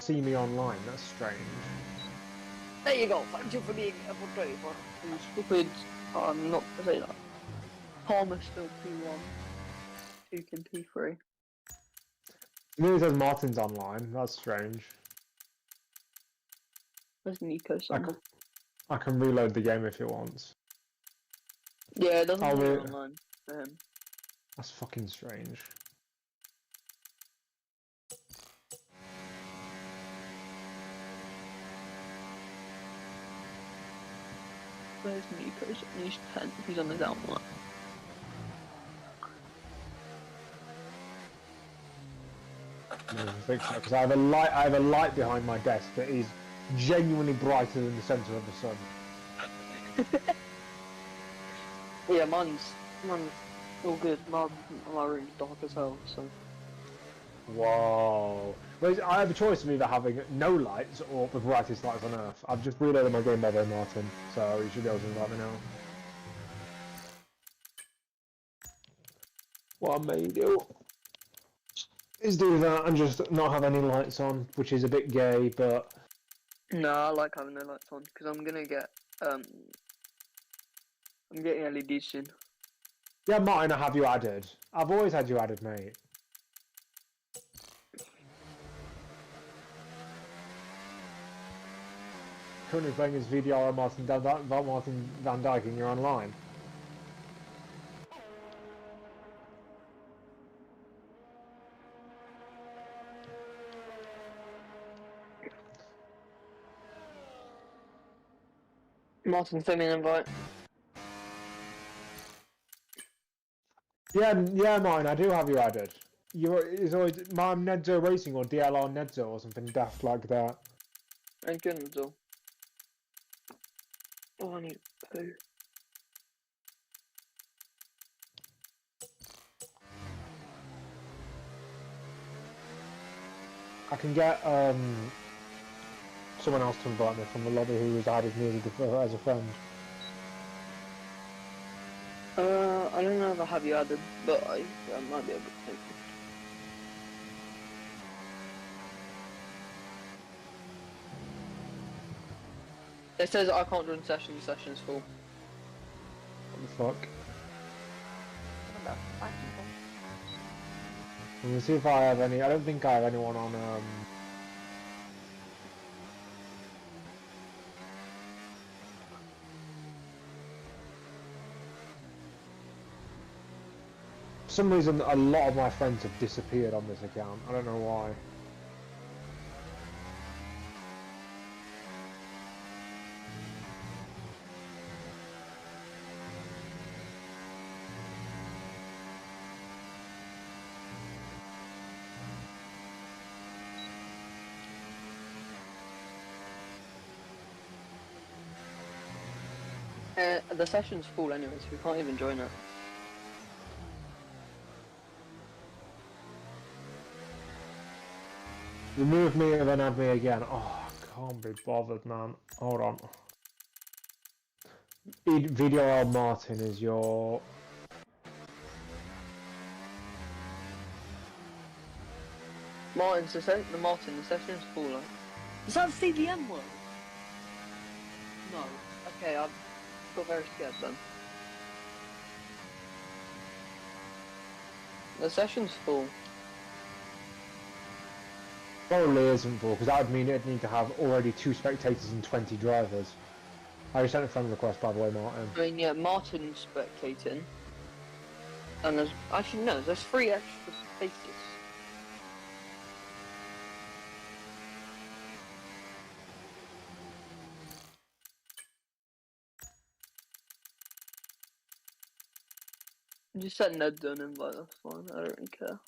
see me online. That's strange. There you go. Thank you for being a photographer. You stupid. Not to say that. Palmer's still P1. Tukin P3. It says Martin's online. That's strange. There's Nico somewhere. I can reload the game if it wants. Yeah, it doesn't say online for him. That's fucking strange. Where's Nico's? He's 10. He's on the down one. Because I have a light behind my desk that is genuinely brighter than the center of the sun. Yeah, mine's all good. My room's dark as hell, so. Whoa. Well, I have a choice of either having no lights or the brightest lights on earth. I've just reloaded my game by way, Martin, so you should be able to invite me now. What I may do is do that and just not have any lights on, which is a bit gay, but... No, I like having no lights on, because I'm gonna get, I'm getting LEDs soon. Yeah, Martin, I have you added. I've always had you added, mate. Currently playing as VDRL Martin Van Dijk and you're online. Martin, send me an invite. Yeah, Martin, I do have you added. It's always Nedzo Racing or DLR Nedzo or something daft like that. Thank you, Nedzo. Oh, I need poo. I can get someone else to invite me from the lobby who was added me as a friend. I don't know if I have you added, but I might be able to take it. It says I can't join sessions, session's full. What the fuck? Let me see if I have any. I don't think I have anyone on For some reason, a lot of my friends have disappeared on this account. I don't know why. The session's full anyway, so we can't even join it. Remove me and then add me again. Oh, I can't be bothered, man. Hold on. VDRL Martin is your... The session's full. Like. Does that say the M word? No. Okay, I got very scared then. The session's full. Probably isn't full, because that would mean it'd need to have already 2 spectators and 20 drivers. I just sent a friend request, by the way, Martin. I mean, yeah, Martin's spectating. And there's... Actually, no, there's 3 extra spaces. Just send Ned an invite, that's fine, I don't really care.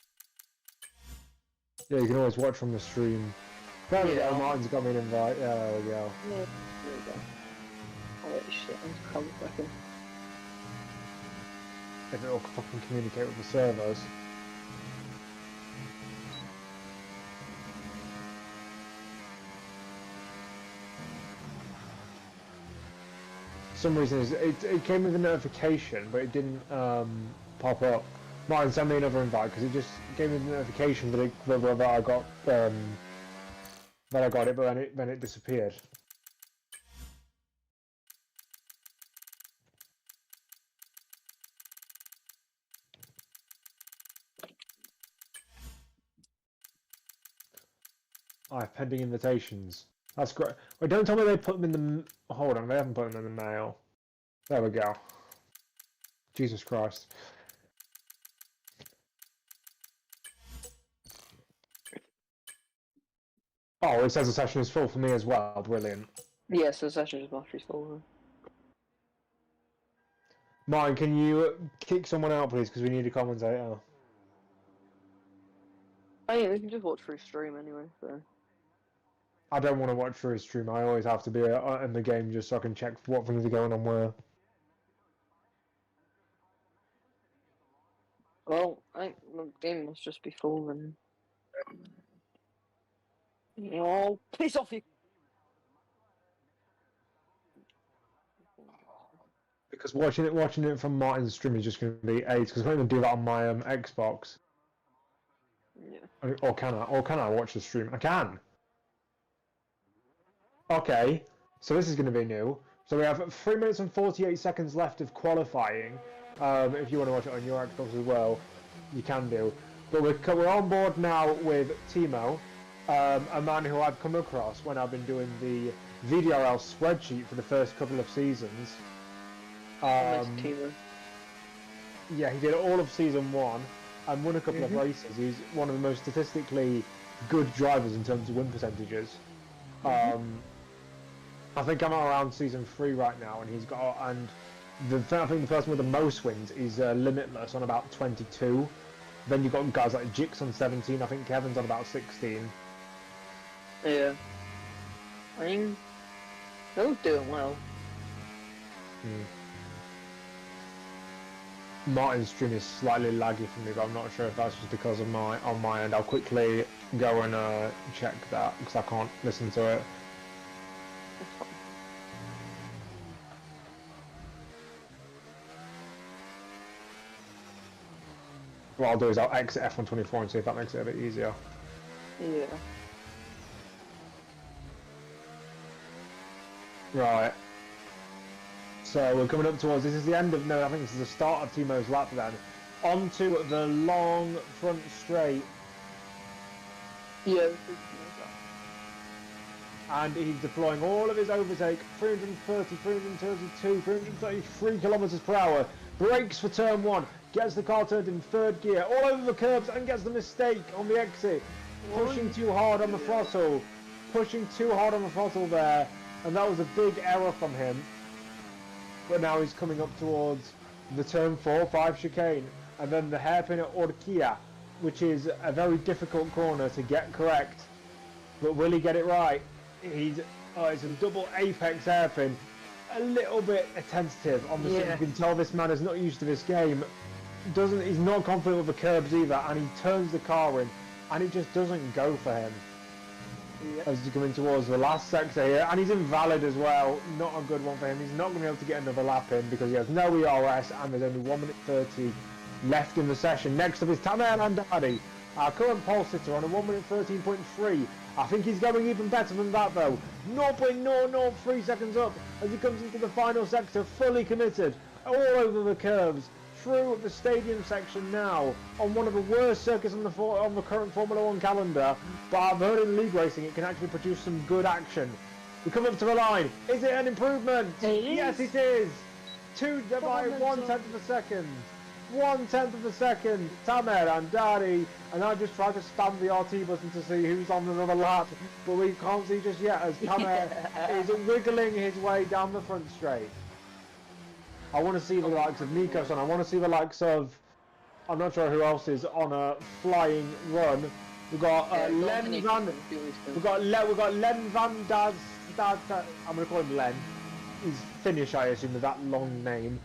Yeah, you can always watch from the stream. There we Yeah. go, Martin's got me an invite. Yeah, there we go. Yeah, there we go. Oh wait, shit, I need to come back in. If it'll fucking communicate with the servers. For some reason, it came with a notification, but it didn't pop up. Martin, send me another invite, because it just gave me the notification that I got that Then I got it, but then it disappeared. I have pending invitations. That's great. Wait, don't tell me they put them in the... Hold on, they haven't put them in the mail. There we go. Jesus Christ. Oh, it says the session is full for me as well. Brilliant. Yes, the session is battery full. Martin, can you kick someone out, please? Because we need a commentator. I mean, we can just watch through stream anyway, so. I don't want to watch through a stream. I always have to be in the game just so I can check what things are going on where. Well, I think the game must just be full and. Oh, piss off you! Because watching it from Martin's stream is just going to be AIDS. Because I can't even do that on my Xbox. Yeah. I mean, or can I watch the stream? I can. Okay, so this is going to be new. So we have 3 minutes and 48 seconds left of qualifying. If you want to watch it on your Xbox as well, you can do. But we're on board now with Timo, a man who I've come across when I've been doing the VDRL spreadsheet for the first couple of seasons. Timo. Yeah, he did all of season 1 and won a couple of races. He's one of the most statistically good drivers in terms of win percentages. I think I'm around season 3 right now, and he's got I think the person with the most wins is Limitless on about 22. Then you've got guys like Jix on 17. I think Kevin's on about 16. Yeah. I mean, they're all doing well. Martin's stream is slightly laggy for me, but I'm not sure if that's just because of on my end. I'll quickly go and check that because I can't listen to it. That's fine. What I'll do is I'll exit F124 and see if that makes it a bit easier. Yeah. Right. So we're coming up towards, this is the end of, no, I think this is the start of Timo's lap then. Onto the long front straight. Yeah. And he's deploying all of his overtake, 330, 332, 333 kilometers per hour. Brakes for turn 1, gets the car turned in 3rd gear, all over the curbs and gets the mistake on the exit. Pushing too hard on the throttle. Pushing too hard on the throttle there. And that was a big error from him. But now he's coming up towards the turn 4-5 chicane. And then the hairpin at Orquia, which is a very difficult corner to get correct. But will he get it right? It's a double apex hairpin. A little bit tentative on the You can tell this man is not used to this game. He's not confident with the curbs either, and he turns the car in, and it just doesn't go for him. As he's coming towards the last sector here, and he's invalid as well. Not a good one for him. He's not going to be able to get another lap in because he has no ERS, and there's only 1 minute 30 left in the session. Next up is Tamer Andadi, our current pole sitter on a 1 minute 13.3. I think he's going even better than that though. 0.003 seconds up as he comes into the final sector, fully committed, all over the curves, through the stadium section now, on one of the worst circuits on the current Formula 1 calendar, but I've heard in league racing it can actually produce some good action. We come up to the line. Is it an improvement? Yes, it is. By 1/10 of a second. 1/10 of a second, Tamer Andari, and I just tried to spam the RT button to see who's on another lap, but we can't see just yet as Tamer is wiggling his way down the front straight. I want to see the likes of Nikos, and I want to see the likes of, I'm not sure who else is on a flying run. We've got Len Van, we've got Len Van Daz, I'm going to call him Len. He's Finnish, I assume, with that long name.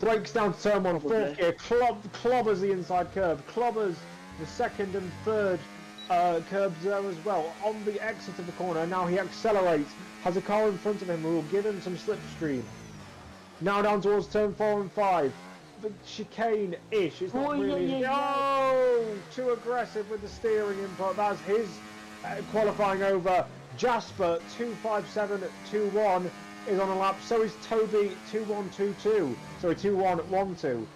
Breaks down to turn 1, 4th gear, clobbers the inside curb, clobbers the 2nd and 3rd curbs there as well. On the exit of the corner, now he accelerates, has a car in front of him who will give him some slipstream. Now down towards turn 4 and 5, the chicane-ish, it's not really... Oh, too aggressive with the steering input, that's his qualifying over Jasper 257.21 is on a lap. So is Toby 2122. Sorry, 2112.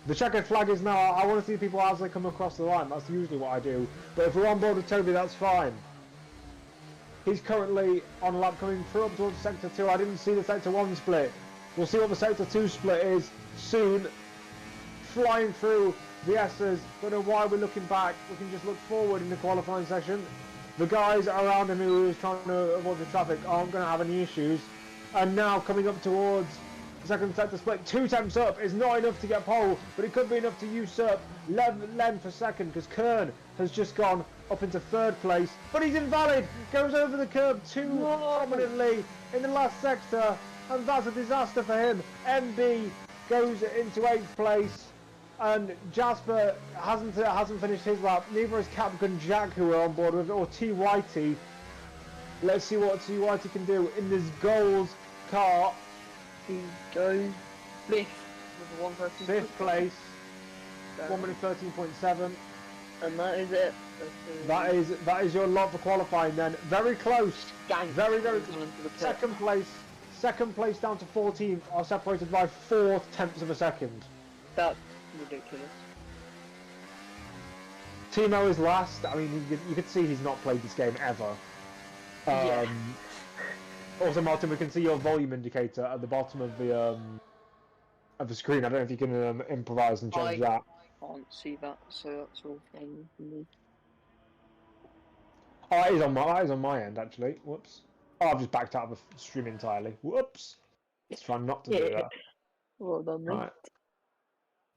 The checkered flag is now. I want to see people as they come across the line. That's usually what I do. But if we're on board with Toby, that's fine. He's currently on a lap coming through up towards Sector 2. I didn't see the Sector 1 split. We'll see what the Sector 2 split is soon. Flying through the S's. Don't know why we're looking back. We can just look forward in the qualifying section. The guys around him who was trying to avoid the traffic aren't going to have any issues. And now coming up towards the second sector split. 2 temps up is not enough to get pole, but it could be enough to usurp Len for second, because Kern has just gone up into 3rd place. But he's invalid. Goes over the curb too prominently in the last sector, and that's a disaster for him. MB goes into 8th place. And Jasper hasn't finished his lap. Neither has Capgun Jack, who we're on board with, or TYT. Let's see what TYT can do in this gold car. He goes 5th with a 1:13. 5th place. 1:13.7. And that is it. That is your lot for qualifying then. Very close. Very close. Second place down to 14th are separated by 4/10 of a second. That's ridiculous. Timo is last. I mean, you could see he's not played this game ever. Also, Martin, we can see your volume indicator at the bottom of the screen. I don't know if you can improvise and change that. I can't see that, so that's all fine for me. Oh, that is on my end actually. Whoops. Oh, I've just backed out of the stream entirely. Whoops. Let's try not to do that. Well done, mate. Right.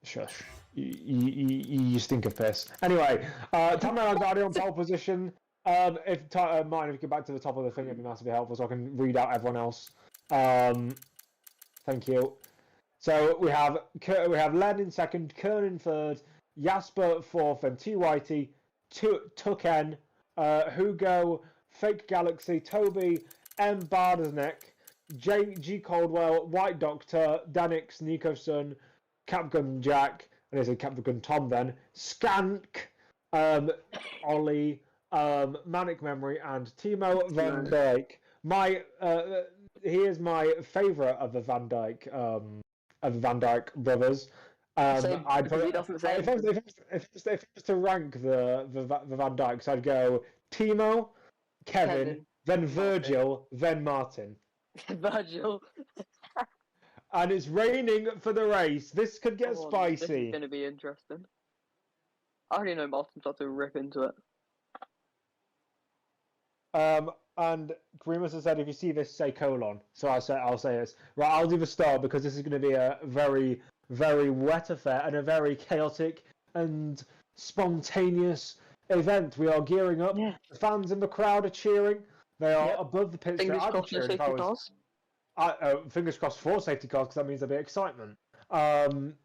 Shush. You stink of piss. Anyway, Tamer Andrade on pole position. Martin, if you get back to the top of the thing, it'd be massively helpful so I can read out everyone else. Thank you. So we have Len in 2nd, Kern in 3rd, Jasper 4th, and TYT, Tuken, Hugo, Fake Galaxy, Toby, M. Bardersneck, G. Caldwell, White Doctor, Danix, Nico Sun, Capgun Jack, and I said Capgun Tom then, Skank, Ollie, Manic Memory, and Timo Van Dyke. He is my favourite of the Van Dyke brothers. If I was to rank the Van Dykes, I'd go Timo, Kevin, then Virgil, then Martin. Virgil. And it's raining for the race. This could get spicy. This is going to be interesting. I already know Martin's about to rip into it. And Grimace has said, if you see this, say colon. So I'll say this. Right, I'll do the start because this is going to be a very, very wet affair and a very chaotic and spontaneous event. We are gearing up. Yeah. The fans in the crowd are cheering. They are above the pit. Fingers crossed for safety cars. Fingers crossed for safety cars because that means there'll be excitement. And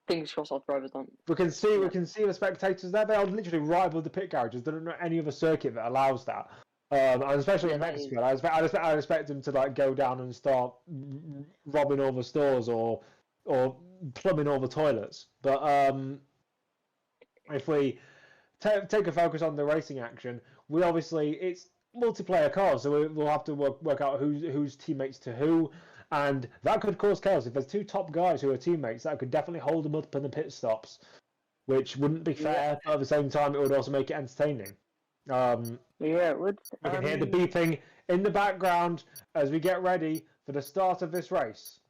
fingers crossed our drivers don't. We can see the spectators there. They are literally right above the pit garages. There don't know any other circuit that allows that. And especially in Mexico, I expect them to like go down and start robbing all the stores or plumbing all the toilets. But if we take a focus on the racing action, it's multiplayer cars, so we'll have to work out who's teammates to who. And that could cause chaos. If there's 2 top guys who are teammates, that could definitely hold them up in the pit stops, which wouldn't be fair, but at the same time, it would also make it entertaining. It would. I can hear the beeping in the background as we get ready for the start of this race.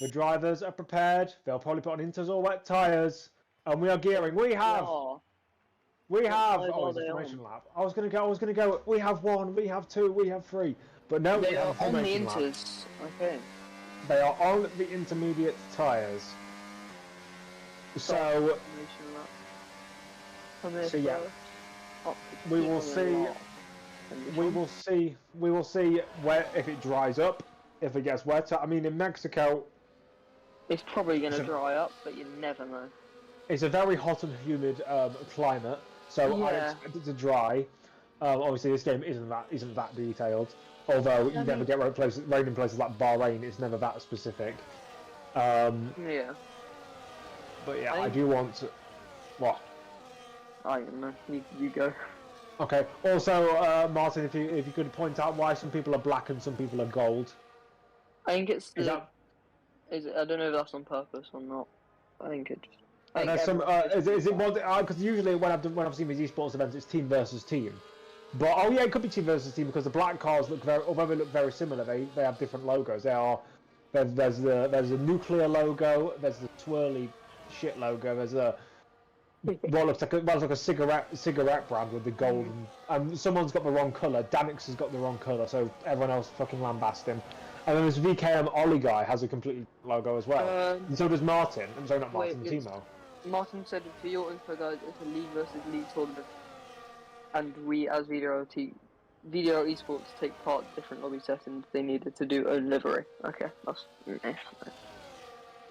The drivers are prepared. They'll probably put on inters or wet tyres, and we are gearing. We have. Oh, it's a formation lap. I was gonna go. We have 1. We have 2. We have 3. But no, they are on the inters. Okay. They are on the intermediate tyres. So yeah, we will see. We will see where if it dries up, if it gets wetter. I mean, in Mexico, it's probably going to dry up, but you never know. It's a very hot and humid climate, so I expect it to dry. Obviously, this game isn't that detailed. Although you never get rain in places like Bahrain, it's never that specific. Yeah. But yeah, I do want to. What? I don't know. You go. Okay. Also, Martin, if you could point out why some people are black and some people are gold. I think it's Is the. that? I don't know if that's on purpose or not. I think it's. I And think there's some. everyone Is it more? Because usually when I've seen these esports events, it's team versus team. But oh yeah, it could be team versus team because the black cars look very, although they look very similar, they have different logos. They are. There's the nuclear logo. There's the swirly shit logo. There's a what looks like a cigarette brand with the gold. And someone's got the wrong colour. Danix has got the wrong colour, so everyone else fucking lambasted him. And then this VKM Ollie guy has a completely logo as well. And so does Martin. I'm sorry, not Martin. Timo. Martin said, for your info, guys, it's a league versus league tournament, and we, as VDRL esports, take part in different lobby settings. They needed to do own livery. Okay, that's.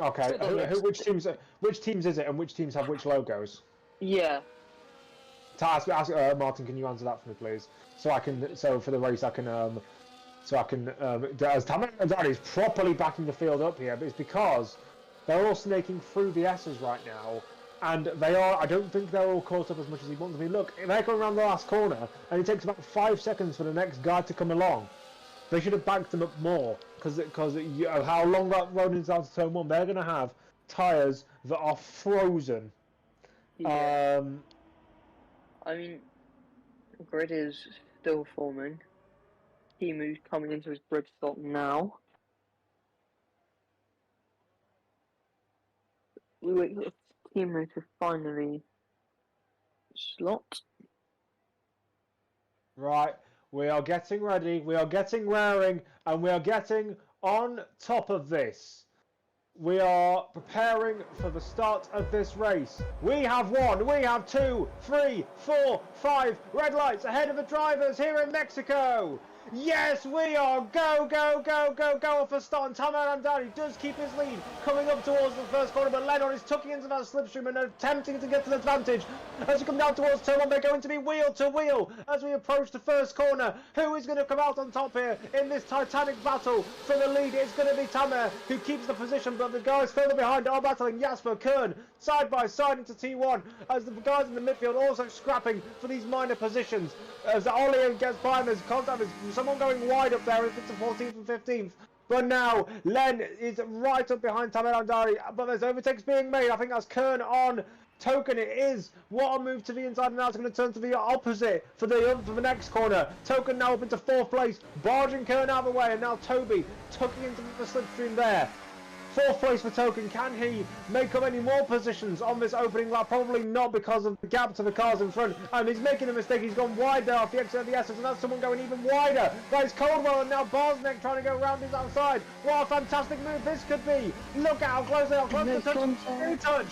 Okay. Which teams is it, and which teams have which logos? Yeah. Ask Martin, can you answer that for me, please? So for the race, I can as Taman and Daddy is properly backing the field up here, but it's because they're all snaking through the S's right now, and they are. I don't think they're all caught up as much as he wants to be. Look, they're going around the last corner, and it takes about 5 seconds for the next guy to come along. They should have backed them up more, because of how long that road is down to turn 1. They're going to have tyres that are frozen. Yeah. I mean, the grid is still forming. Timu's coming into his grid stop now. We wait for Timu to finally slot. Right, we are getting ready, we are getting raring, and we are getting on top of this. We are preparing for the start of this race. We have 1, we have 2, 3, 4, 5 red lights ahead of the drivers here in Mexico. Yes, we are. Go off a start. And Taman Andari does keep his lead, coming up towards the first corner, but Lennon is tucking into that slipstream and attempting to get to the advantage. As we come down towards turn 1, they're going to be wheel to wheel as we approach the first corner. Who is going to come out on top here in this titanic battle for the lead? It's going to be Tamer who keeps the position, but the guys further behind are battling Jasper Kern side by side into T1 as the guys in the midfield also scrapping for these minor positions. As Ollie gets by him, there's contact with someone going wide up there if it's a 14th and 15th. But now, Len is right up behind Tamer Andari, but there's overtakes being made. I think that's Kern on Token. It is. What a move to the inside, and now it's going to turn to the opposite for the next corner. Token now up into 4th place, barging Kern out of the way, and now Toby tucking into the slipstream there. 4th place for Token. Can he make up any more positions on this opening lap? Probably not, because of the gap to the cars in front. And he's making a mistake. He's gone wide there off the exit of the S's, and that's someone going even wider. That is Coldwell, and now Barsneck trying to go around his outside. What a fantastic move this could be. Look at how close they are. Close to touch.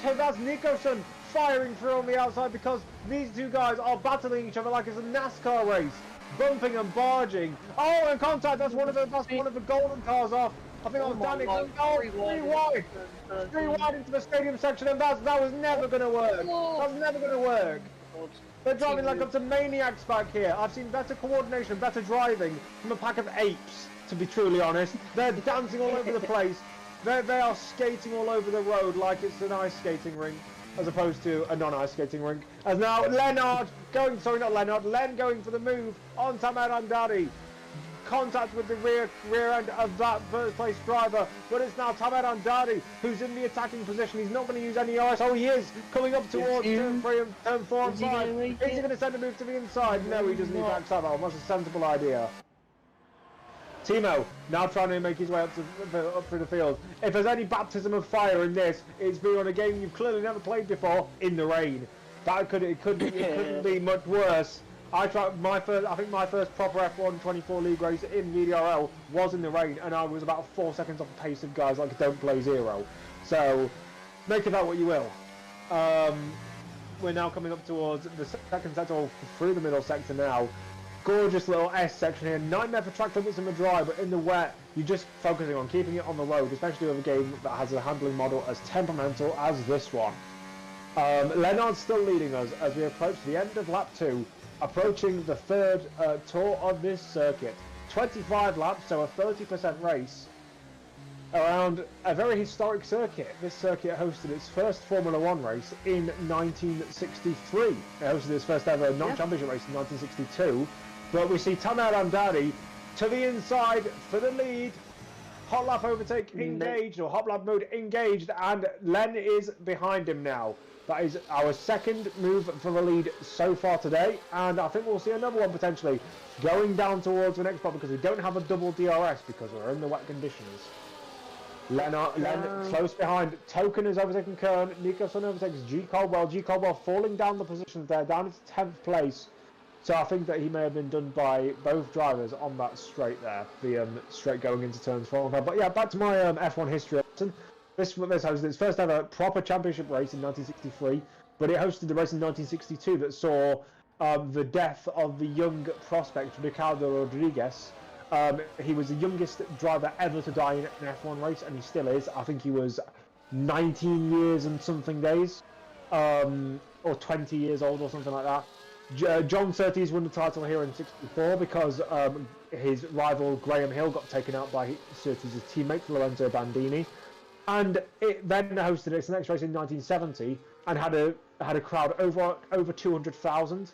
And that's Nicholson firing through on the outside, because these two guys are battling each other like it's a NASCAR race. Bumping and barging. Oh, and contact. That's one of the golden cars off. I think that was Danny. Oh, 3 wide into the stadium section, and that was never going to work. That's never going to work. They're driving like up to maniacs back here. I've seen better coordination, better driving from a pack of apes, to be truly honest. They're dancing all over the place. They are skating all over the road like it's an ice skating rink, as opposed to a non-ice skating rink. As now Len going for the move on Tamer Andari. Contact with the rear end of that first place driver, but it's now Tamer Andari who's in the attacking position. He's not going to use any RS. Oh, he is coming up towards turn 3 and turn 4 and 5. Is he going to send a move to the inside? No, he doesn't. He backs up. That's a sensible idea. Timo now trying to make his way up through the field. If there's any baptism of fire in this, it's been on a game you've clearly never played before in the rain. It couldn't be much worse. I think my first proper F1 24 league race in VDRL was in the rain, and I was about 4 seconds off the pace of guys like Don't Play Zero. So make of that what you will. We're now coming up towards the second sector, through the middle sector now. Gorgeous little S section here. Nightmare for track limits in the dry, but in the wet, you're just focusing on keeping it on the road, especially with a game that has a handling model as temperamental as this one. Leonard's still leading us as we approach the end of lap 2, approaching the third tour of this circuit. 25 laps, so a 30% race. around a very historic circuit. This circuit hosted its first Formula One race in 1963. It hosted its first ever non-championship race in 1962. But we see Tamer Hamdani to the inside for the lead. Hot lap overtake engaged, or hot lap mode engaged, and Len is behind him now. That is our second move for the lead so far today, and I think we'll see another one potentially going down towards the next spot because we don't have a double DRS because we're in the wet conditions. Len close behind. Token has overtaken Kern. Nicholson overtakes G. Caldwell. G. Caldwell falling down the positions there, down into 10th place. So I think that he may have been done by both drivers on that straight there, the straight going into turns 4 and 5. But yeah, back to my F1 history. This hosted its first ever proper championship race in 1963, but it hosted the race in 1962 that saw the death of the young prospect Ricardo Rodriguez. He was the youngest driver ever to die in an F1 race, and he still is. I think he was 19 years and something days, or 20 years old or something like that. John Surtees won the title here in '64 because his rival Graham Hill got taken out by Surtees' teammate Lorenzo Bandini, and it then hosted its next race in 1970 and had a crowd over 200,000.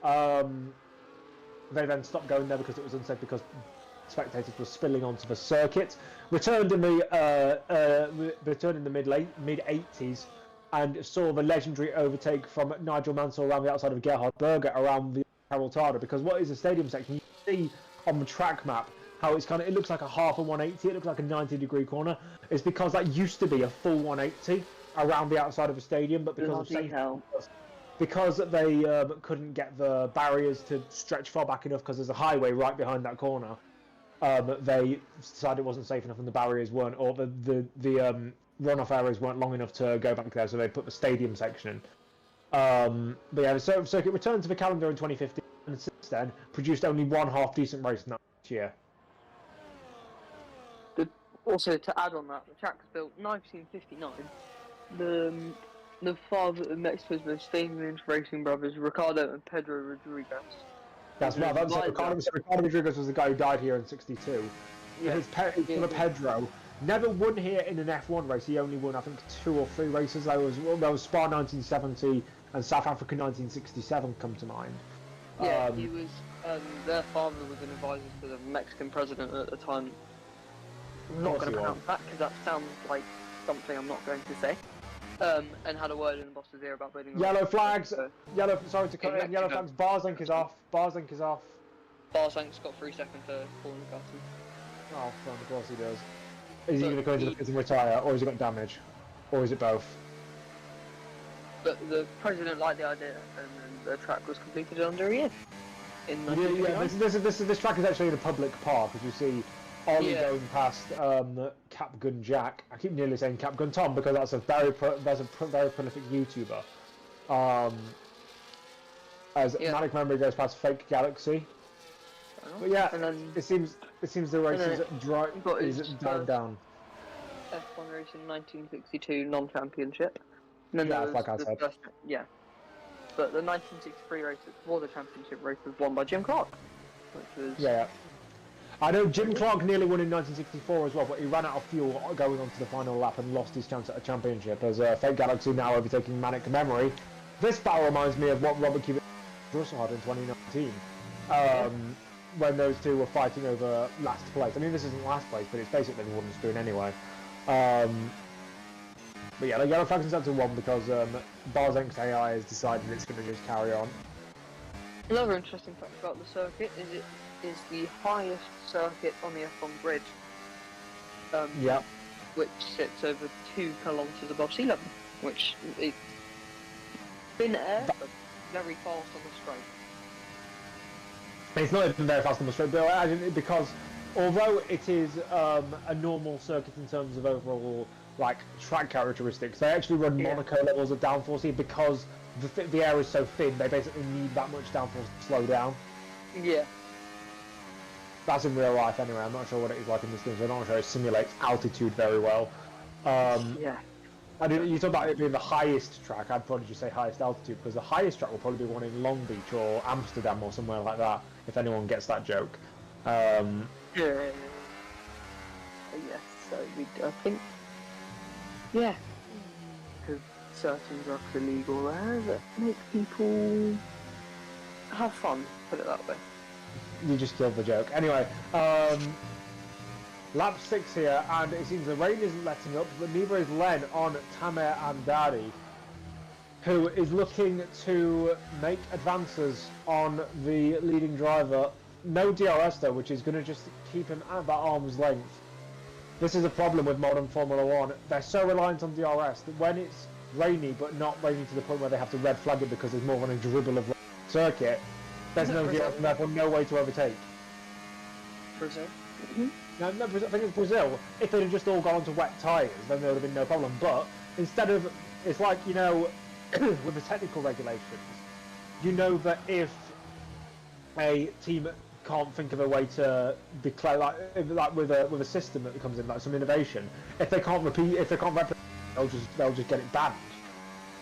They then stopped going there because it was unsafe because spectators were spilling onto the circuit. Returned in the mid 80s. And saw the legendary overtake from Nigel Mansell around the outside of Gerhard Berger around the Carrolltada. Because what is the stadium section? You see on the track map how it's it looks like a half a 180. It looks like a 90-degree corner. It's because that used to be a full 180 around the outside of the stadium, but because they couldn't get the barriers to stretch far back enough because there's a highway right behind that corner. They decided it wasn't safe enough and the barriers weren't, or the runoff areas weren't long enough to go back there, so they put the stadium section in. But yeah, the circuit returned to the calendar in 2015, and since then produced only one half decent race in that year. Also, to add on that, the track was built in 1959. The father of Mexico's most famous racing brothers, Ricardo and Pedro Rodriguez. That's right. Ricardo Rodriguez was the guy who died here in '62. Yeah, his Pedro never won here in an F1 race. He only won, I think, 2 or 3 races. There was Spa 1970 and South Africa 1967 come to mind. Yeah, he was. Their father was an advisor to the Mexican president at the time. I'm not going to pronounce that because that sounds like something I'm not going to say. And had a word in the boss's ear about building. Yellow flags. Sorry to cut in. Yellow flags. Barzenk is off. Barzenk is off. Barzenk's got 3 seconds for Paul Newcastle. Oh, of course he does. Is he going to go into the pits and retire, or has he got damage, or is it both? But the president liked the idea, and the track was completed under a year. This track is actually in a public park, as you see. Ollie going past Cap Gun Jack. I keep nearly saying Cap Gun Tom because that's a very prolific YouTuber. As Manic Memory goes past Fake Galaxy. But yeah, and then it seems the race is dying down. F1 race in 1962 non-championship. And then like I said. But the 1963 race before the championship race was won by Jim Clark, which was I know Jim Clark nearly won in 1964 as well, but he ran out of fuel going on to the final lap and lost his chance at a championship. As Fake Galaxy now overtaking Manic Memory. This battle reminds me of what Robert Kubica and Russell had in 2019. When those two were fighting over last place. I mean, this isn't last place, but it's basically the wooden spoon anyway. But yeah, the yellow flag's set to 1 because Barzenk's AI has decided it's going to just carry on. Another interesting fact about the circuit is it is the highest circuit on the F1 grid. Which sits over 2 kilometres above sea level, which is thin air, but very fast on the straight. It's not even very fast on the straight, but because although it is a normal circuit in terms of overall track characteristics, they actually run Monaco levels of downforce here because the air is so thin. They basically need that much downforce to slow down. Yeah. That's in real life anyway. I'm not sure what it is like in this game, so I'm not sure it simulates altitude very well. And you talk about it being the highest track, I'd probably just say highest altitude, because the highest track will probably be one in Long Beach or Amsterdam or somewhere like that, if anyone gets that joke. Yes, so I think, yeah, because certain drugs are legal there that make people have fun, put it that way. You just killed the joke. Anyway, lap 6 here, and it seems the rain isn't letting up, but neither is Len on Tamer and Dari, who is looking to make advances on the leading driver. No DRS though, which is going to just keep him at that arm's length. This is a problem with modern Formula 1. They're so reliant on DRS that when it's rainy, but not rainy to the point where they have to red flag it because there's more than a dribble of circuit, there's no DRS and therefore no way to overtake. Brazil? No, I think it's Brazil. If they'd have just all gone to wet tyres, then there would have been no problem. But instead of, it's like, you know, with the technical regulations, you know that if a team can't think of a way to declare, like with a system that comes in, like some innovation, if they can't replicate, they'll just get it banned.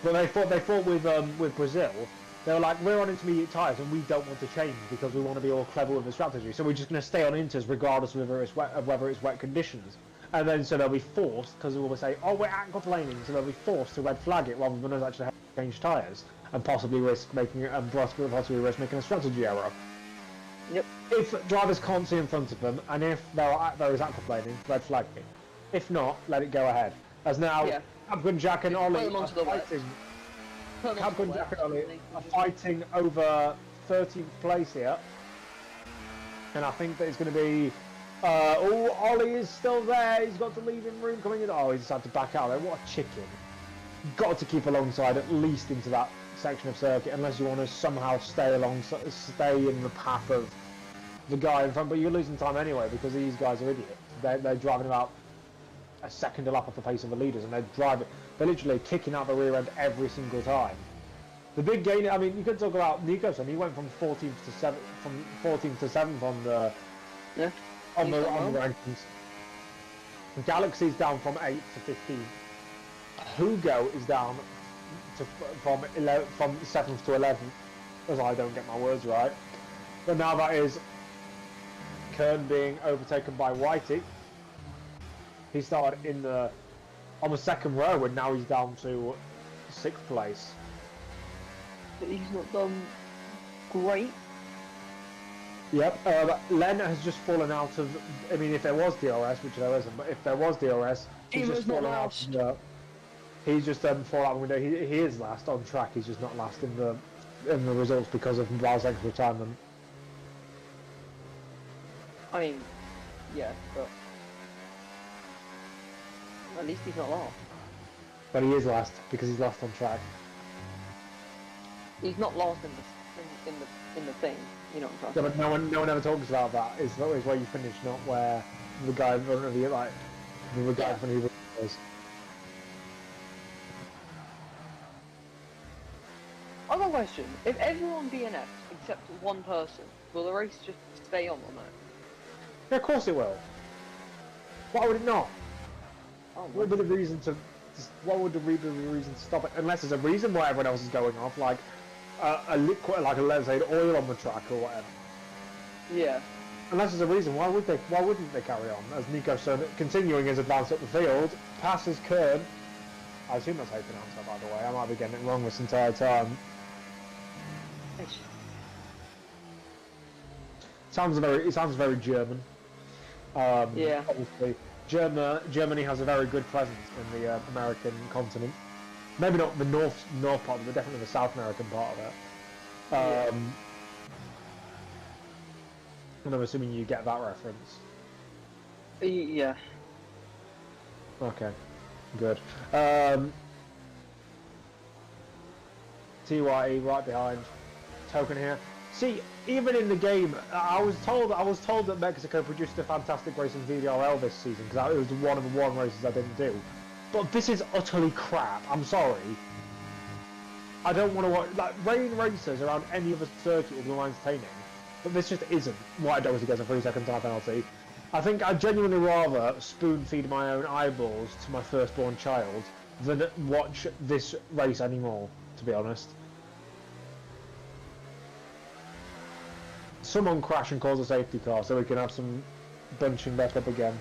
But they thought with Brazil, they were like, we're on intermediate tyres and we don't want to change because we want to be all clever with the strategy, so we're just going to stay on inters regardless of whether it's wet conditions. And then so they'll be forced, because we'll say, oh, we're aquaplaning, so they'll be forced to red flag it rather than us actually have to change tyres and possibly risk making a strategy error. Yep. If drivers can't see in front of them, and if there is aquaplaning, red flag it. If not, let it go ahead. As now, Capcom Jack and Ollie are fighting. Capcom Jack and Ollie are fighting over 13th place here, and I think that it's going to be. Ollie is still there. He's got the leaving room coming in. Oh, he's decided to back out there. What a chicken! You've got to keep alongside at least into that section of circuit, unless you want to somehow stay in the path of the guy in front. But you're losing time anyway because these guys are idiots. They're driving about a second a lap off the pace of the leaders, and they're literally kicking out the rear end every single time. The big gain. I mean, you could talk about Nico's. He went from 14th to 7th on the rankings. Galaxy's down from 8th to 15th. Hugo is down from 7th to 11th, as I don't get my words right. But now that is Kern being overtaken by Whitey. He started on the second row, and now he's down to 6th place. But he's not done great. Yep, Len has just fallen out of. I mean, if there was DRS, which there isn't, but if there was DRS, he's just fallen out. He's just fallen out of the window. He is last on track. He's just not last in the results because of Balzac's retirement. I mean, yeah, but at least he's not last. But he is last because he's last on track. He's not last in the thing. You know what I'm talking about? Yeah, but no one ever talks about that. It's always where you finish, not where the guy in front of you, like the guy in front of you is. Other question: if everyone DNFs except one person, will the race just stay on or no? Yeah, of course it will. Why would it not? What would be the reason to? What would be the reason to stop it? Unless there's a reason why everyone else is going off, like a liquid, like let's say oil on the track or whatever. Yeah. Unless there's a reason, why wouldn't they carry on? As Nico said, continuing his advance up the field, passes Kern. I assume that's how you pronounce that, by the way. I might be getting it wrong this entire time. It sounds very German. Yeah. Obviously, Germany has a very good presence in the American continent. Maybe not the north part, but definitely the South American part of it. And I'm assuming you get that reference. Yeah. Okay, good. TYE right behind. Token here. See, even in the game, I was told that Mexico produced a fantastic race in VDRL this season because it was one of the one races I didn't do. But this is utterly crap. I'm sorry. I don't want to watch rain races around any other circuit would be more entertaining, but this just isn't. White Dogs against a 3-second time penalty. I think I'd genuinely rather spoon feed my own eyeballs to my firstborn child than watch this race anymore. To be honest. Someone crash and cause a safety car so we can have some bunching back up again.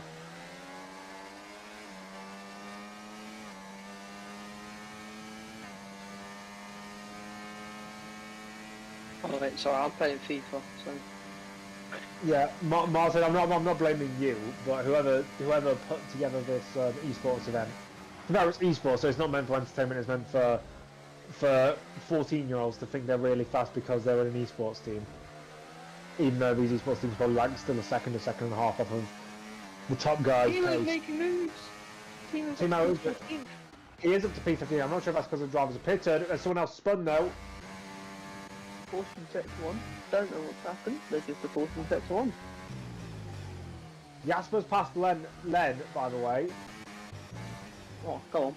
Oh wait, sorry, I'm playing FIFA, so... Yeah, Martin, I'm not blaming you, but whoever put together this esports event. No, it's esports, so it's not meant for entertainment. It's meant for 14-year-olds to think they're really fast because they're in an esports team. Even though these esports teams probably like still a second and a half off of the top guys. Teamo's making moves. Teamo's up to P15. He is up to P15. I'm not sure if that's because the drivers are pitted. Someone else spun though. Caution sector 1. Don't know what's happened. There's just a caution sector 1. Jasper's passed Len, by the way. Oh, go on.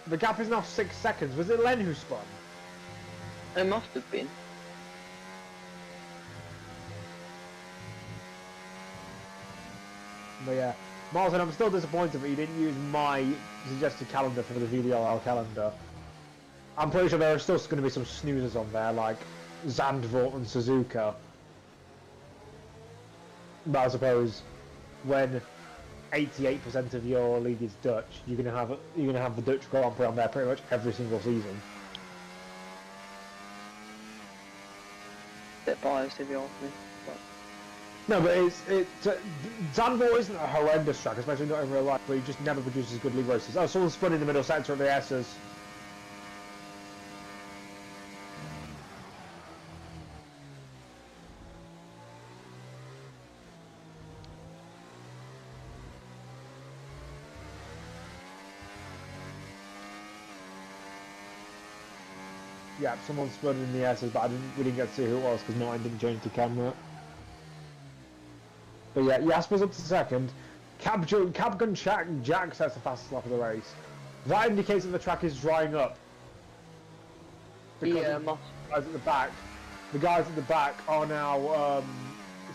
The gap is now 6 seconds. Was it Len who spun? It must have been. But yeah, Martin, I'm still disappointed that you didn't use my suggested calendar for the VDRL calendar. I'm pretty sure there are still going to be some snoozers on there, like Zandvoort and Suzuka. But I suppose when 88% of your league is Dutch, you're gonna have the Dutch Grand Prix on there pretty much every single season. Bit biased if you ask me. But... No, but Zandvoort isn't a horrendous track, especially not in real life, but he just never produces good league races. Oh, someone spun in the middle sector of the S's. Yeah, someone spun in the S's, but we didn't get to see who it was because Martin didn't change the camera. But yeah, Jasper's up to second. Capgun Jack sets the fastest lap of the race. That indicates that the track is drying up. Because the guys at the back are now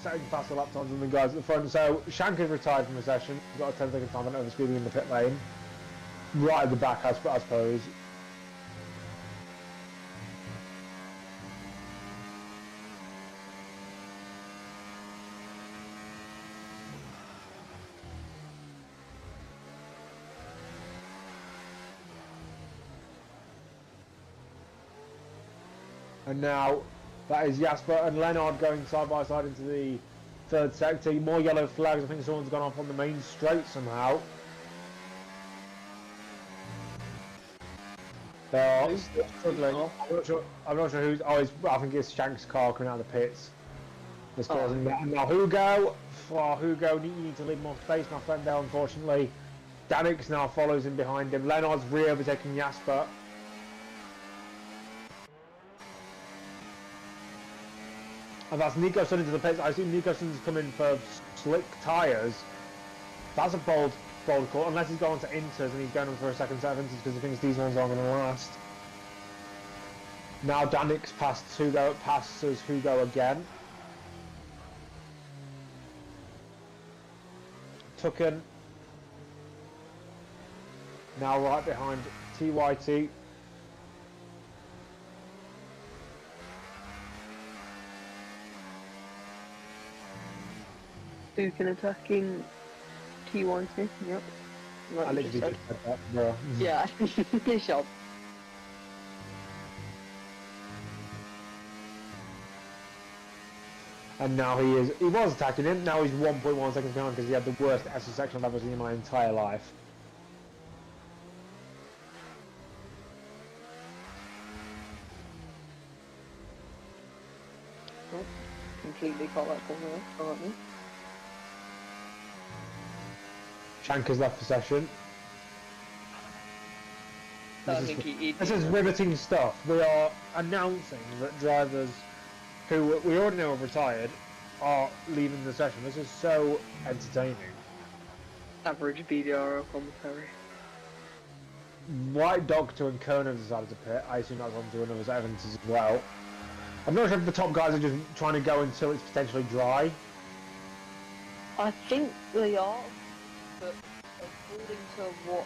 setting faster lap times than the guys at the front. So Shank is retired from the session. He's got a 10-second time on overspeeding in the pit lane. Right at the back, I suppose. And now that is Jasper and Leonard going side by side into the third sector. More yellow flags. I think someone's gone off on the main straight somehow. They are still struggling. I'm not sure who's. Oh, I think it's Shank's car coming out of the pits. That's causing that. And now Hugo. Hugo, you need to leave more space, my friend. There, unfortunately, Danix now follows in behind him. Leonard's re-overtaking Jasper. And that's Nicoson into the pits. I see Nicoson's coming for slick tyres. That's a bold call, unless he's going to inters and he's going for a second set of inters because he thinks these ones aren't going to last. Now Danix passes Hugo again. Tucken. Now right behind TYT. Duke attacking T1, yep. Like I literally just said that, bro. Yeah, good job. And now he was attacking him, now he's 1.1 seconds behind because he had the worst SS section I've ever seen in my entire life. Oh, completely caught that corner there, aren't we? Shanker's left the session. This is riveting stuff. We are announcing that drivers who we already know have retired are leaving the session. This is so entertaining. Average VDRL commentary. White Doctor and Kerner decided to pit. I assume that's on to another set of events as well. I'm not sure if the top guys are just trying to go until it's potentially dry. I think they are, but according to what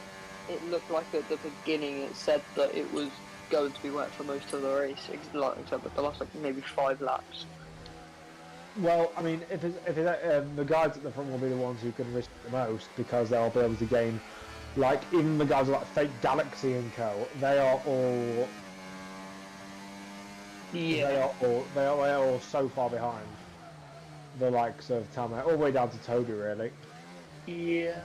it looked like at the beginning, it said that it was going to be wet for most of the race, except the last maybe 5 laps. Well, I mean, if the guys at the front will be the ones who can risk the most because they'll be able to gain, like even the guys like Fake Galaxy and Co. They are all Yeah. They are all so far behind the likes of Tamer, all the way down to Toby, really. Yeah.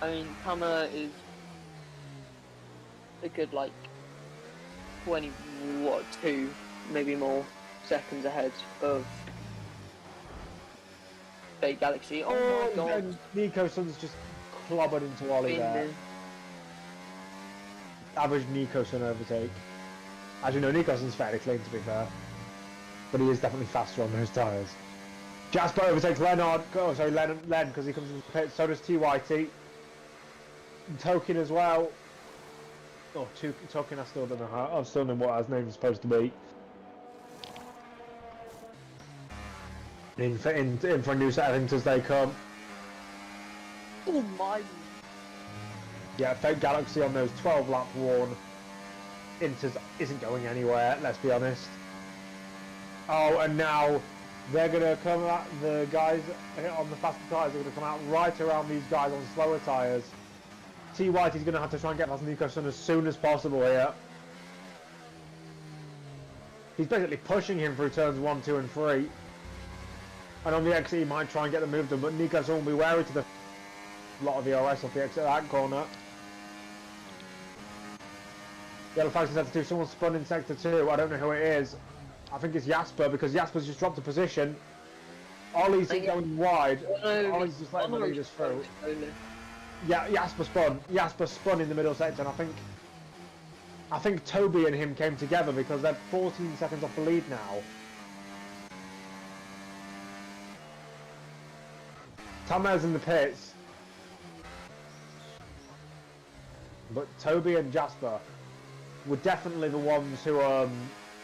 I mean, Hammer is a good, like, 2, maybe more seconds ahead of Fake Galaxy. Oh my god. And Nico Sun's just clobbered into Ollie there. Average Nico Sun overtake. As you know, Nico Sun's fairly clean, to be fair. But he is definitely faster on those tyres. Jasper overtakes Leonard. Oh, sorry, Len, because he comes into the pit. So does TYT. Token as well. Oh, Token, I still don't know how. I still don't know what his name is supposed to be. In for a new set of things as they come. Oh my. Yeah, Fake Galaxy on those 12 lap warn. Inters isn't going anywhere, let's be honest. Oh, and now they're going to come out, the guys on the faster tyres are going to come out right around these guys on slower tyres. T White is going to have to try and get past Nico Sun as soon as possible here. He's basically pushing him through turns 1, 2 and 3. And on the exit he might try and get the move done, but Nico Sun will be wary to the lot of ERS off the exit of that corner. Yellow Flags in sector 2, someone spun in sector 2, I don't know who it is. I think it's Jasper, because Jasper's just dropped a position. Ollie's going wide. Ollie's just letting the leaders through. Yeah, Jasper spun in the middle sector, and I think Toby and him came together because they're 14 seconds off the lead now. Tamer's in the pits. But Toby and Jasper were definitely the ones who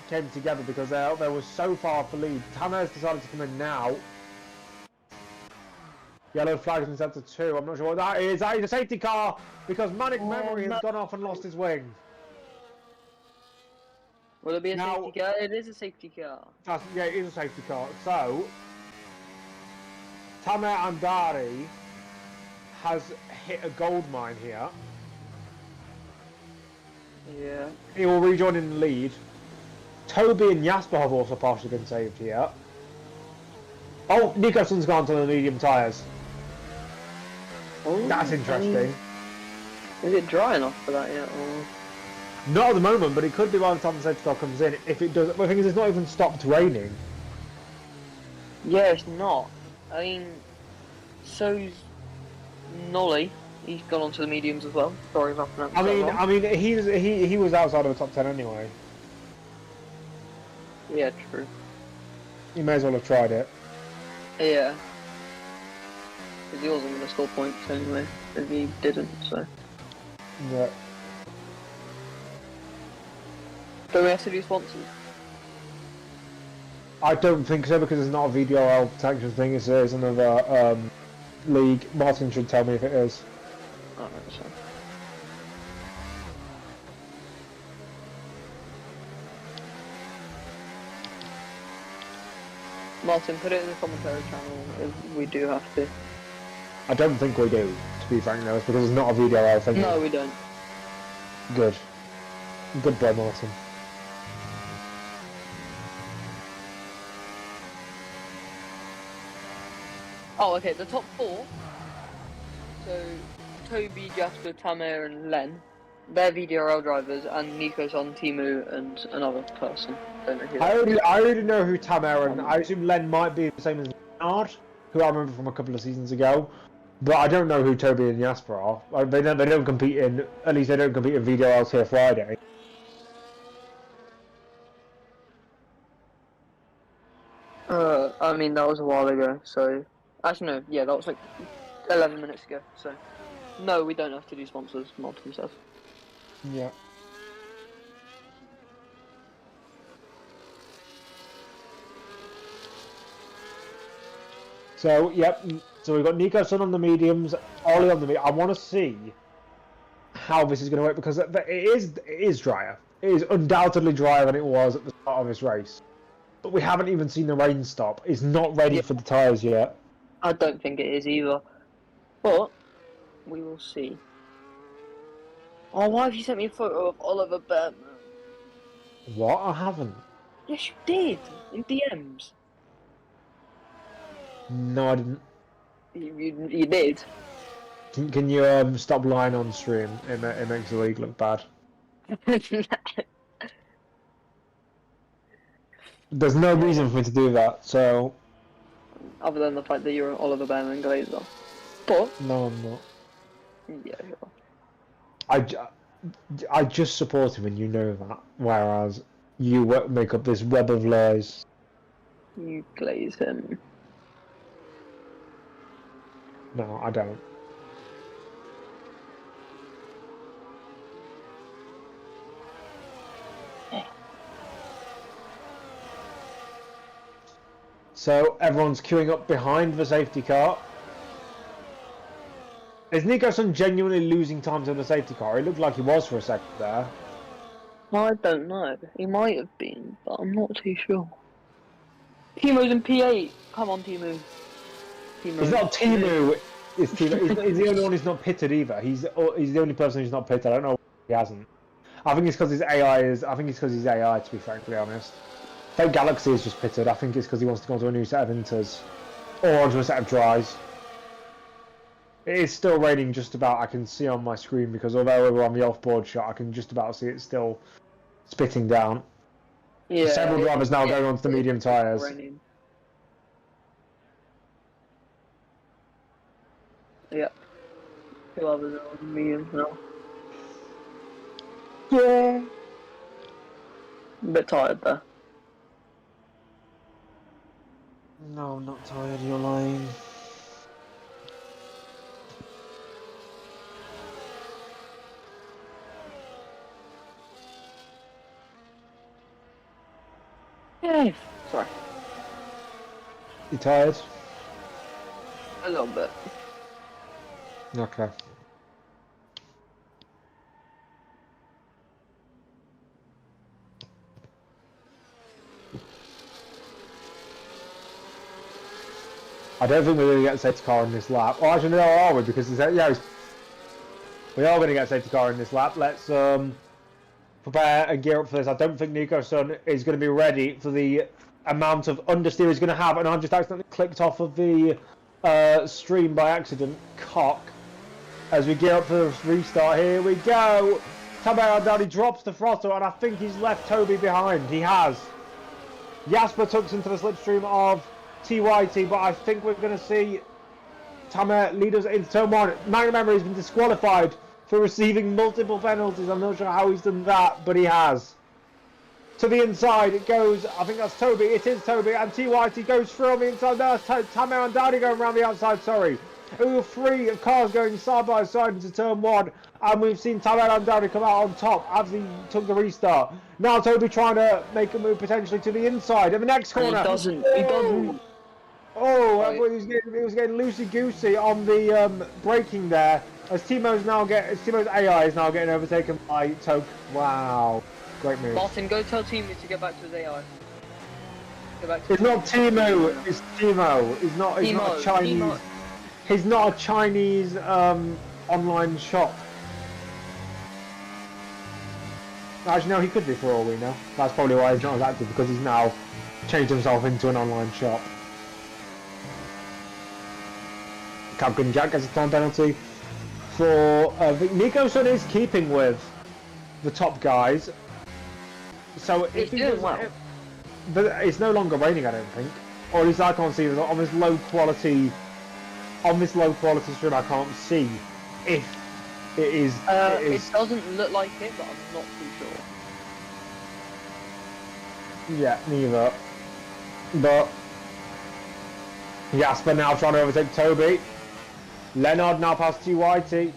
came together because they were so far off the lead. Tamer's decided to come in now. Yellow flags in sector 2. I'm not sure what that is. That is a safety car because Manic Memory has gone off and lost his wing. Will it be a safety car? It is a safety car. Yeah, it is a safety car. So, Tamer Andari has hit a gold mine here. Yeah. He will rejoin in the lead. Toby and Jasper have also partially been saved here. Oh, Nico Sun's gone to the medium tyres. Oh, That's interesting. Is it dry enough for that yet? Or... Not at the moment, but it could be by the time the safety car comes in. If it does, the thing is, it's not even stopped raining. Yeah, it's not. I mean, so's Nolly. He's gone on to the mediums as well. Sorry if I pronounced that wrong. I mean, he was outside of the top 10 anyway. Yeah, true. He may as well have tried it. Yeah. Because he wasn't going to score points anyway, if he didn't, so... Yeah. Do we have to do sponsors? I don't think so because it's not a VDRL protection thing. It's another league. Martin should tell me if it is. Alright, so... Martin, put it in the commentary channel if we do have to. I don't think we do, to be frank, though, because it's not a VDRL thing. No, we don't. Good. Good boy, Martin. Oh, okay, the top 4. So, Toby, Jasper, Tamer and Len. They're VDRL drivers, and Nico's on Timu and another person. Don't know who I already know who Tamer and I assume Len might be the same as Leonard, who I remember from a couple of seasons ago. But I don't know who Toby and Jasper are. They don't compete in, at least they don't compete in VDRLs here Friday. I mean, that was a while ago, so... Actually, no, yeah, that was like 11 minutes ago, so... No, we don't have to do sponsors, Martin says. Yeah. So, yep, so we've got Nico Sun on the mediums, Ollie on the medium. I want to see how this is going to work because it is drier. It is undoubtedly drier than it was at the start of this race. But we haven't even seen the rain stop. It's not ready for the tyres yet. I don't think it is either. But, we will see. Oh, why have you sent me a photo of Oliver Bearman? What? I haven't. Yes, you did. In DMs. No, I didn't. You did. Can you stop lying on stream? It makes the league look bad. There's no reason for me to do that, so... Other than the fact that you're an Oliver Bam and Glazer. But No, I'm not. yeah, you are. I just support him and you know that, whereas you make up this web of lies. You glaze him. No, I don't. So everyone's queuing up behind the safety car. Is Nico-san genuinely losing time to the safety car? It looked like he was for a second there. I don't know. He might have been, but I'm not too sure. Timo's in P8. Come on, Timo. It's not Timu. It's Timu. He's the only one who's not pitted either. He's the only person who's not pitted. I don't know why he hasn't. I think it's because his AI is. I think it's because he's AI. To be frankly honest, I think Galaxy is just pitted. I think it's because he wants to go onto a new set of inters or onto a set of dries. It is still raining just about. I can see on my screen because although we're on the off-board shot, I can just about see it still spitting down. Yeah. Several drivers now going onto the medium tyres. Raining. Yep. 2 others are on mediums now. Yeah. A bit tired there. No, I'm not tired. You're lying. Yeah. Sorry. You tired? A little bit. Okay. I don't think we're going to get a safety car in this lap. Oh, actually, no, are we? Because we are going to get a safety car in this lap. Let's prepare and gear up for this. I don't think Nico-san is going to be ready for the amount of understeer he's going to have. And I've just accidentally clicked off of the stream by accident. Cock. As we gear up for the restart, here we go. Tamer Adani drops the throttle, and I think he's left Toby behind. He has. Jasper tucks into the slipstream of TYT, but I think we're going to see Tamer lead us into turn 1. Magnum Emery's been disqualified for receiving multiple penalties. I'm not sure how he's done that, but he has. To the inside it goes. I think that's Toby. It is Toby, and TYT goes through on the inside. That's Tamer and Dowdy going around the outside. Sorry. We were 3 cars going side by side into turn 1, and we've seen Tamer and Dowdy come out on top as he took the restart. Now Toby trying to make a move potentially to the inside in the next corner. He doesn't. He doesn't. Oh, he was getting loosey-goosey on the braking there. As Timo's AI is now getting overtaken by Toke. Wow, great move. Martin, go tell Timo to get back to his AI. Go back to It's not Timo. It's Timo. He's not a Chinese. Timo. He's not a Chinese online shop. Actually, no, he could be for all we know. That's probably why he's not as active, because he's now changed himself into an online shop. Captain Jack gets a time penalty for Nico-san is keeping with the top guys. So if he was, but it's no longer raining, I don't think, or at least I can't see it on this low quality stream. I can't see if it is. It doesn't look like it, but I'm not too sure. Yeah, neither. But Jasper now trying to overtake Toby. Leonard now past TYT.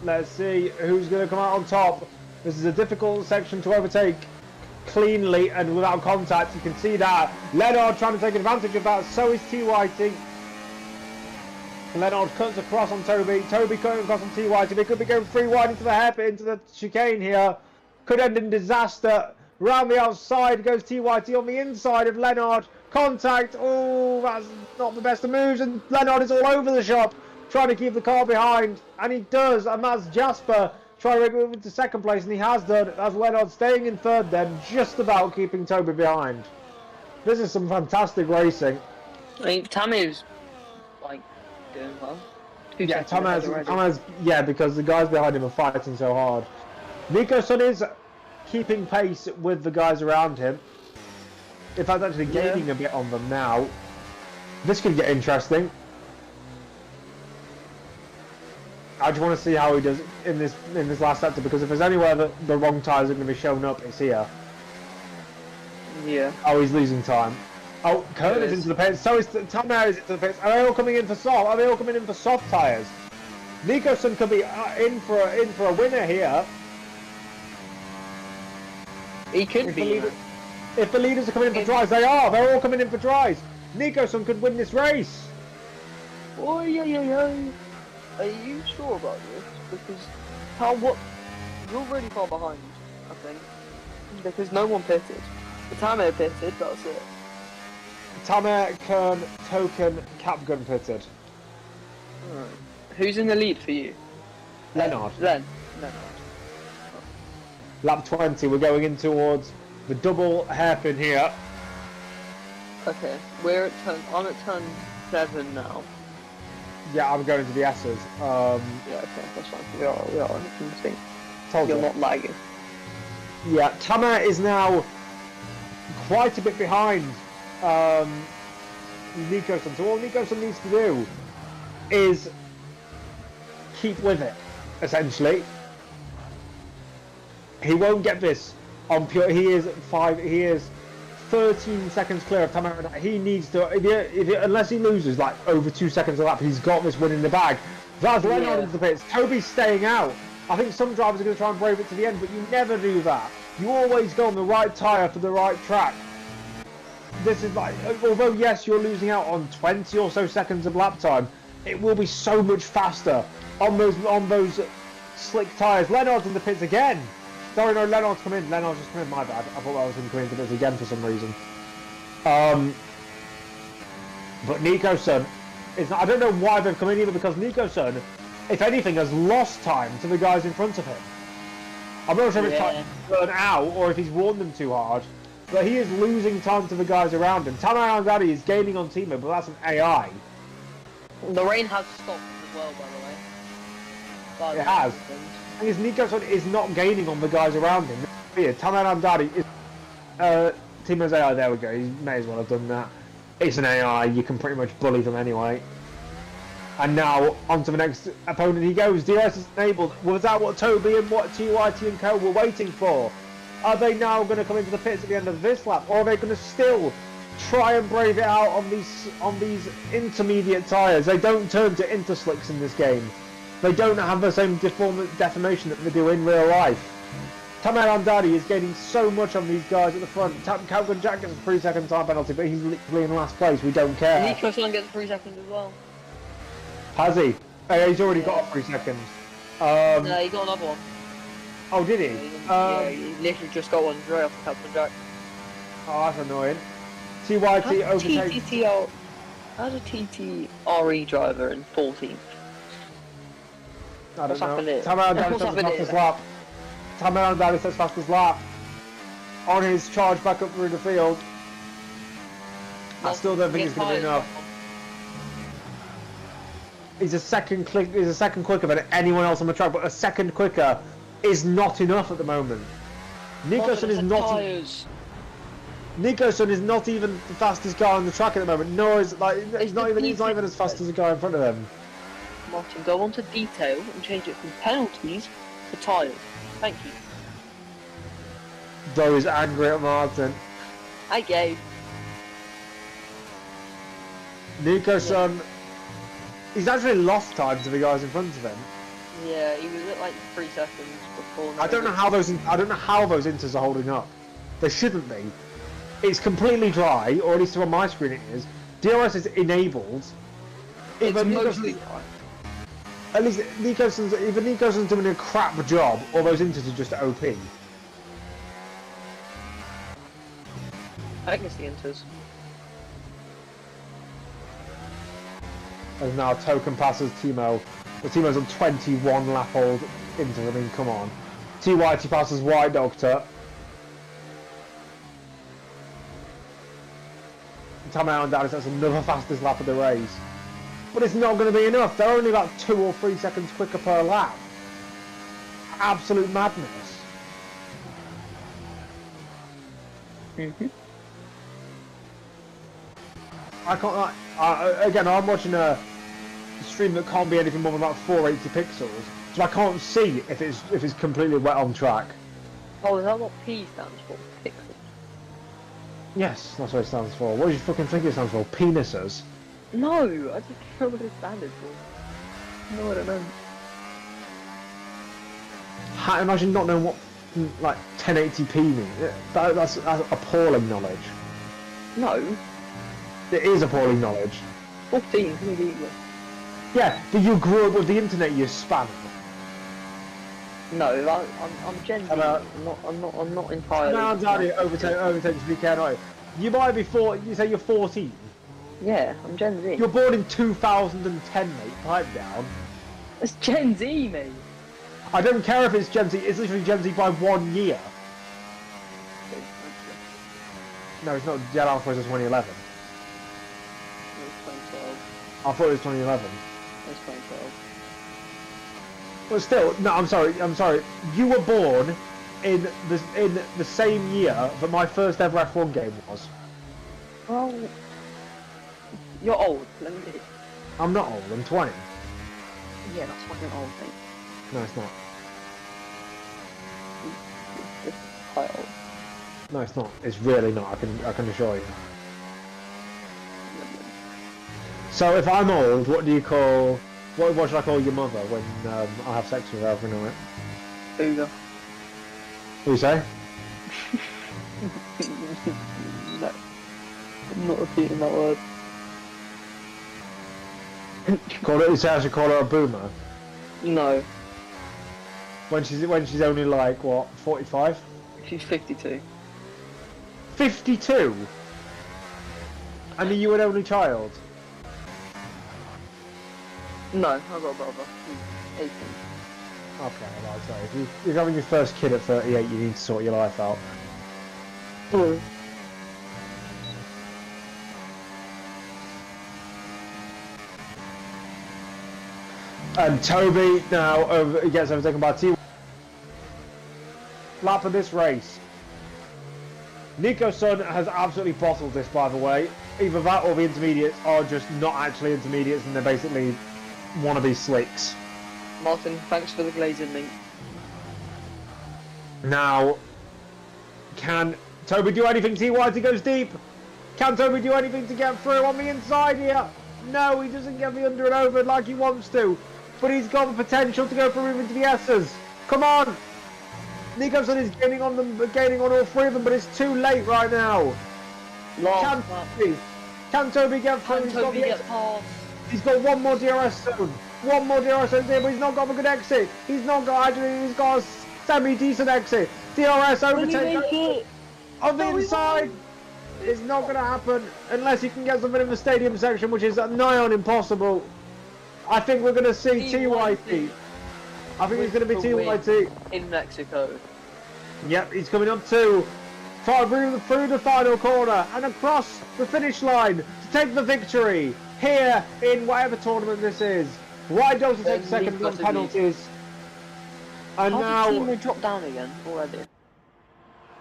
Let's see who's going to come out on top. This is a difficult section to overtake cleanly and without contact. You can see that. Leonard trying to take advantage of that. So is TYT. Leonard cuts across on Toby. Toby cutting across on TYT. They could be going 3 wide into the hairpin, into the chicane here. Could end in disaster. Round the outside goes TYT on the inside of Leonard. Contact. Oh, that's not the best of moves. And Leonard is all over the shop, trying to keep the car behind. And he does. And that's Jasper try to move into second place, and he has done. As Leonard staying in third, then just about keeping Toby behind. This is some fantastic racing. I mean, Tammy's like doing well. Yeah, Thomas, yeah, because the guys behind him are fighting so hard. Nico-san is keeping pace with the guys around him. In fact, actually gaining a bit on them now. This could get interesting. I just want to see how he does in this last sector, because if there's anywhere that the wrong tyres are going to be shown up, it's here. Yeah. Oh, he's losing time. Oh, Kern is into the pits. So is Tom Harris into the pits. Are they all coming in for soft? Are they all coming in for soft tyres? Nico-san could be in for a winner here. He could be. If the leaders are coming in for dries, they are. They're all coming in for dries. Nico-san could win this race. Oh yeah. Are you sure about this? Because you're really far behind, I think. Because no one pitted. The timer pitted. That's it. Tamer, Kern, Token, Capgun pitted. Right. Who's in the lead for you? Leonard. Leonard. Lap 20, we're going in towards the double hairpin here. Okay, I'm at turn 7 now. Yeah, I'm going to the S's. Yeah, okay, that's fine. We are in sync. You're not lagging. Yeah, Tamer is now quite a bit behind Nico-san. So all Nico-san needs to do is keep with it, essentially. He won't get this on pure. He is 13 seconds clear of Tamer. He needs to, unless he loses like over 2 seconds a lap, he's got this win in the bag. That's Leonard into the pits. Toby's staying out. I think some drivers are going to try and brave it to the end, but you never do that. You always go on the right tyre for the right track. This is like, although yes, you're losing out on 20 or so seconds of lap time, it will be so much faster on those slick tyres. Leonard's in the pits again. Sorry, no, Leonard's come in. Leonard's just come in, my bad. I thought I was going to come into this again for some reason. But Nico-san, I don't know why they've come in either, because Nico-san, if anything, has lost time to the guys in front of him. I'm not sure if it's time to burn out or if he's warned them too hard, but he is losing time to the guys around him. Tamer Anzadi is gaining on Timo, but that's an AI. The rain has stopped as well, by the way. It has. Because Nico-san is not gaining on the guys around him. Tamer Anzadi is... Timo's AI, there we go. He may as well have done that. It's an AI, you can pretty much bully them anyway. And now, on to the next opponent he goes. DRS is enabled. Was that what Toby and what TYT and Co were waiting for? Are they now going to come into the pits at the end of this lap? Or are they going to still try and brave it out on these intermediate tyres? They don't turn to interslicks in this game. They don't have the same deformation that they do in real life. Tamer Andadi is gaining so much on these guys at the front. Calvin Jack gets a 3-second time penalty, but he's literally in last place. We don't care. Nico-san gets 3 seconds as well. Has he? He's already got 3 seconds. No, he got another one. Oh, did he? Yeah, he literally just got one straight off the Captain Jack. Oh, that's annoying. TYT overtakes... How's a TTRE driver in 14th? I don't know. Happening? Tamer Andadi sets the fastest lap. Tamer Andadi sets fastest lap. On his charge back up through the field. I still don't think he's going to be enough. He's a second quicker than anyone else on the track, but a second quicker is not enough at the moment. Nico-san is not. Nico-san is not even the fastest guy on the track at the moment. Nor is he's not even as fast as the guy in front of him. Martin, go on to detail and change it from penalties to tyres. Thank you. Joe is angry at Martin. Hi, Gabe. Nico-san. He's actually lost time to the guys in front of him. Yeah, he was at like 3 seconds before. I don't know how those inters are holding up. They shouldn't be. It's completely dry, or at least on my screen it is. DRS is enabled. It's mostly dry. At least either Nico-san's doing a crap job, or those inters are just OP. I think it's the inters. As now Token passes Timo. The Timo's on 21 lap hold. into. I mean, come on. TYT passes White Doctor. Tom Allen Dallas, that's another fastest lap of the race. But it's not going to be enough. They're only about 2 or 3 seconds quicker per lap. Absolute madness. I can't. Again, I'm watching a stream that can't be anything more than about 480 pixels, so I can't see if it's completely wet on track. Oh, is that what P stands for? Pixels. Yes, that's what it stands for. What do you fucking think it stands for? Penises? No, I just don't know what it stands for. No, I don't know. Imagine not knowing what like 1080p means. That's appalling knowledge. No. It is appalling knowledge. 14, can you beat me? Yeah, but you grew up with the internet, you spanner. No, I'm Gen Z. I'm not entirely. No, I'm sorry, overtake to be careful. You might be you say you're 14. Yeah, I'm Gen Z. You're born in 2010, mate. Pipe down. It's Gen Z, mate. I don't care if it's Gen Z. It's literally Gen Z by 1 year. No, it's not. Jet Alpha is 2011. It's 2012. I thought it was 2011. It's 2012. But still, no. I'm sorry. You were born in the same year that my first ever F1 game was. Well, you're old. Let me. I'm not old. I'm 20. Yeah, that's fucking old, mate. No, it's not. It's quite old. No, it's not. It's really not. I can assure you. So if I'm old, what do you call? What should I call your mother when I have sex with her every night? Cougar. What do you say? No. I'm not repeating that word. You say I should call her a boomer? No. When she's only like what, 45? She's 52. 52? And are you an only child? No, I've got a brother. He's 18. Okay, right, so if you're having your first kid at 38, you need to sort your life out. Mm. And Toby now gets overtaken by T. Lap of this race. Nico's son has absolutely bottled this, by the way. Either that or the intermediates are just not actually intermediates and they're basically wannabe slicks. Martin, thanks for the glazing link. Now, can Toby do anything? TYT goes deep. Can Toby do anything to get through on the inside here? No, he doesn't get the under and over like he wants to. But he's got the potential to go through even to the S's. Come on! Nicholson is gaining on all 3 of them, but it's too late right now. Can Toby get through? He's got one more DRS zone. One more DRS zone here, but he's not got a good exit. He's got a semi-decent exit. DRS overtake on the inside. It's not going to happen unless he can get something in the stadium section, which is nigh on impossible. I think we're going to see TYT. I think it's going to be TYT. In Mexico. Yep, he's coming up through the final corner and across the finish line to take the victory here in whatever tournament this is. White Doctor takes second on penalties. And how did Timo drop down again already?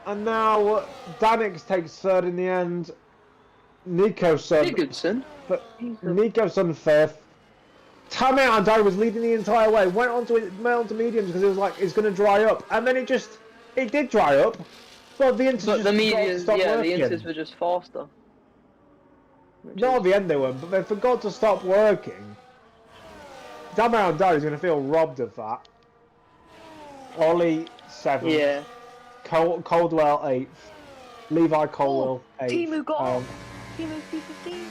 And now Danix takes third in the end. Nicholson fifth. Tammy Andai was leading the entire way. Went on to mediums because it was like it's going to dry up, and then it did dry up. But the Inters the Inters were just faster. Not at the end they weren't, but they forgot to stop working. Tammy Andai is going to feel robbed of that. Ollie 7th. Yeah. Coldwell 8th. Levi Colwell 8th. Timu got off. Timu's P15.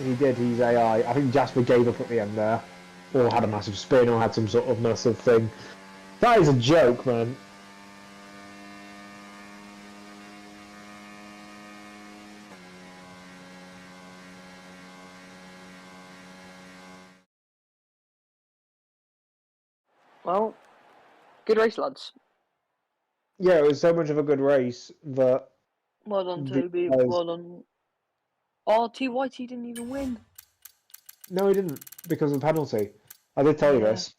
He did, he's AI. I think Jasper gave up at the end there. Or had a massive spin or had some sort of massive thing. That is a joke, man. Well, Good race, lads. Yeah, it was so much of a good race that Well done, the Toby. guys... Well done. Oh, T. Whitey didn't even win. No, he didn't, because of the penalty. I did tell you Yeah. this.